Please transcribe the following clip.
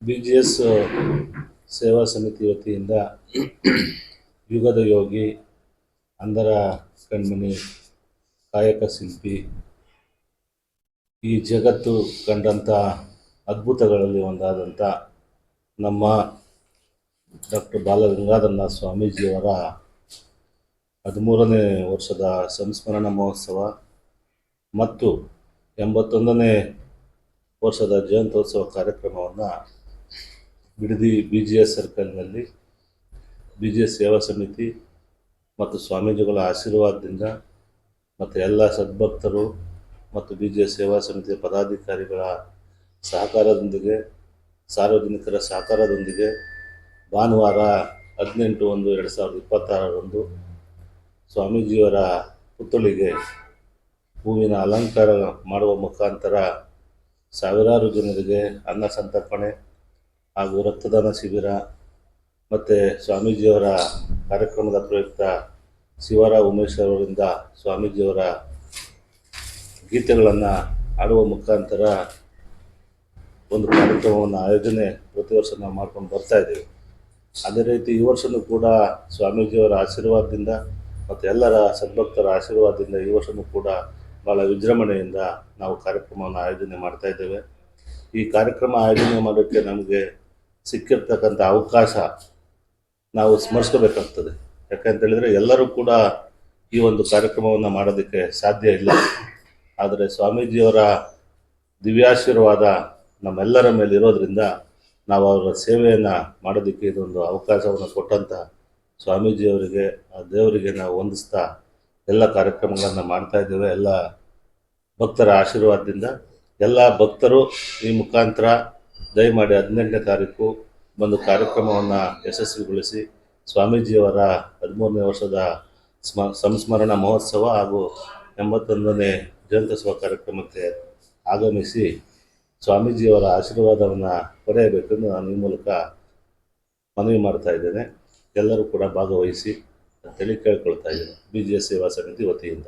BGS ಸೇವಾ ಸಮಿತಿ ವತಿಯಿಂದ ಯುಗದ ಯೋಗಿ, ಅಂಧರ ಕಣ್ಮಣಿ, ಕಾಯಕ ಶಿಲ್ಪಿ, ಈ ಜಗತ್ತು ಕಂಡಂಥ ಅದ್ಭುತಗಳಲ್ಲಿ ಒಂದಾದಂಥ ನಮ್ಮ ಡಾಕ್ಟರ್ ಬಾಲಗಂಗಾಧರನಾಥ ಸ್ವಾಮೀಜಿಯವರ 13ನೇ ವರ್ಷದ ಸಂಸ್ಮರಣ ಮಹೋತ್ಸವ ಮತ್ತು 81ನೇ ವರ್ಷದ ಜಯಂತ್ಯೋತ್ಸವ ಕಾರ್ಯಕ್ರಮವನ್ನು ಬಿಡದಿ BGS ಸರ್ಕಲ್ನಲ್ಲಿ BGS ಸೇವಾ ಸಮಿತಿ ಮತ್ತು ಸ್ವಾಮೀಜಿಗಳ ಆಶೀರ್ವಾದದಿಂದ ಮತ್ತು ಎಲ್ಲ ಸದ್ಭಕ್ತರು ಮತ್ತು BGS ಸೇವಾ ಸಮಿತಿಯ ಪದಾಧಿಕಾರಿಗಳ ಸಹಕಾರದೊಂದಿಗೆ, ಸಾರ್ವಜನಿಕರ ಸಹಕಾರದೊಂದಿಗೆ ಭಾನುವಾರ 18/1/2026 ಸ್ವಾಮೀಜಿಯವರ ಪುತ್ಥಳಿಗೆ ಹೂವಿನ ಅಲಂಕಾರ ಮಾಡುವ ಮುಖಾಂತರ ಸಾವಿರಾರು ಜನರಿಗೆ ಅನ್ನ ಸಂತರ್ಪಣೆ ಹಾಗೂ ರಕ್ತದಾನ ಶಿಬಿರ ಮತ್ತು ಸ್ವಾಮೀಜಿಯವರ ಕಾರ್ಯಕ್ರಮದ ಪ್ರಯುಕ್ತ ಶಿವರಾವ್ ಉಮೇಶ್ ಅವರಿಂದ ಸ್ವಾಮೀಜಿಯವರ ಗೀತೆಗಳನ್ನು ಹಾಡುವ ಮುಖಾಂತರ ಒಂದು ಕಾರ್ಯಕ್ರಮವನ್ನು ಆಯೋಜನೆ ಪ್ರತಿ ವರ್ಷ ನಾವು ಮಾಡ್ಕೊಂಡು ಬರ್ತಾಯಿದ್ದೀವಿ. ಅದೇ ರೀತಿ ಈ ವರ್ಷವೂ ಕೂಡ ಸ್ವಾಮೀಜಿಯವರ ಆಶೀರ್ವಾದದಿಂದ ಮತ್ತು ಎಲ್ಲರ ಸದ್ಭಕ್ತರ ಆಶೀರ್ವಾದದಿಂದ ಈ ವರ್ಷವೂ ಕೂಡ ಭಾಳ ವಿಜೃಂಭಣೆಯಿಂದ ನಾವು ಕಾರ್ಯಕ್ರಮವನ್ನು ಆಯೋಜನೆ ಮಾಡ್ತಾಯಿದ್ದೇವೆ. ಈ ಕಾರ್ಯಕ್ರಮ ಆಯೋಜನೆ ಮಾಡೋಕ್ಕೆ ನಮಗೆ ಸಿಕ್ಕಿರ್ತಕ್ಕಂಥ ಅವಕಾಶ ನಾವು ಸ್ಮರಿಸ್ಕೋಬೇಕಾಗ್ತದೆ. ಯಾಕಂತೇಳಿದರೆ ಎಲ್ಲರೂ ಕೂಡ ಈ ಒಂದು ಕಾರ್ಯಕ್ರಮವನ್ನು ಮಾಡೋದಕ್ಕೆ ಸಾಧ್ಯ ಇಲ್ಲ. ಆದರೆ ಸ್ವಾಮೀಜಿಯವರ ದಿವ್ಯಾಶೀರ್ವಾದ ನಮ್ಮೆಲ್ಲರ ಮೇಲೆ ಇರೋದರಿಂದ ನಾವು ಅವರ ಸೇವೆಯನ್ನು ಮಾಡೋದಕ್ಕೆ ಇದೊಂದು ಅವಕಾಶವನ್ನು ಕೊಟ್ಟಂಥ ಸ್ವಾಮೀಜಿಯವರಿಗೆ, ಆ ದೇವರಿಗೆ ನಾವು ವಂದಿಸ್ತಾ ಎಲ್ಲ ಕಾರ್ಯಕ್ರಮಗಳನ್ನು ಮಾಡ್ತಾಯಿದ್ದೇವೆ. ಎಲ್ಲ ಭಕ್ತರ ಆಶೀರ್ವಾದದಿಂದ ಎಲ್ಲ ಭಕ್ತರು ಈ ಮುಖಾಂತರ ದಯಮಾಡಿ 18ನೇ ತಾರೀಕು ಒಂದು ಕಾರ್ಯಕ್ರಮವನ್ನು ಯಶಸ್ವಿಗೊಳಿಸಿ ಸ್ವಾಮೀಜಿಯವರ 13ನೇ ವರ್ಷದ ಸಂಸ್ಮರಣ ಮಹೋತ್ಸವ ಹಾಗೂ 81ನೇ ಜಯಂತ್ಯೋತ್ಸವ ಕಾರ್ಯಕ್ರಮಕ್ಕೆ ಆಗಮಿಸಿ ಸ್ವಾಮೀಜಿಯವರ ಆಶೀರ್ವಾದವನ್ನು ಪಡೆಯಬೇಕೆಂದು ನಾನು ಈ ಮೂಲಕ ಮನವಿ ಮಾಡ್ತಾ ಇದ್ದೇನೆ. ಎಲ್ಲರೂ ಕೂಡ ಭಾಗವಹಿಸಿ ಅಂತೇಳಿ ಕೇಳ್ಕೊಳ್ತಾ ಇದ್ದೇನೆ BGS ಸೇವಾ ಸಮಿತಿ ವತಿಯಿಂದ.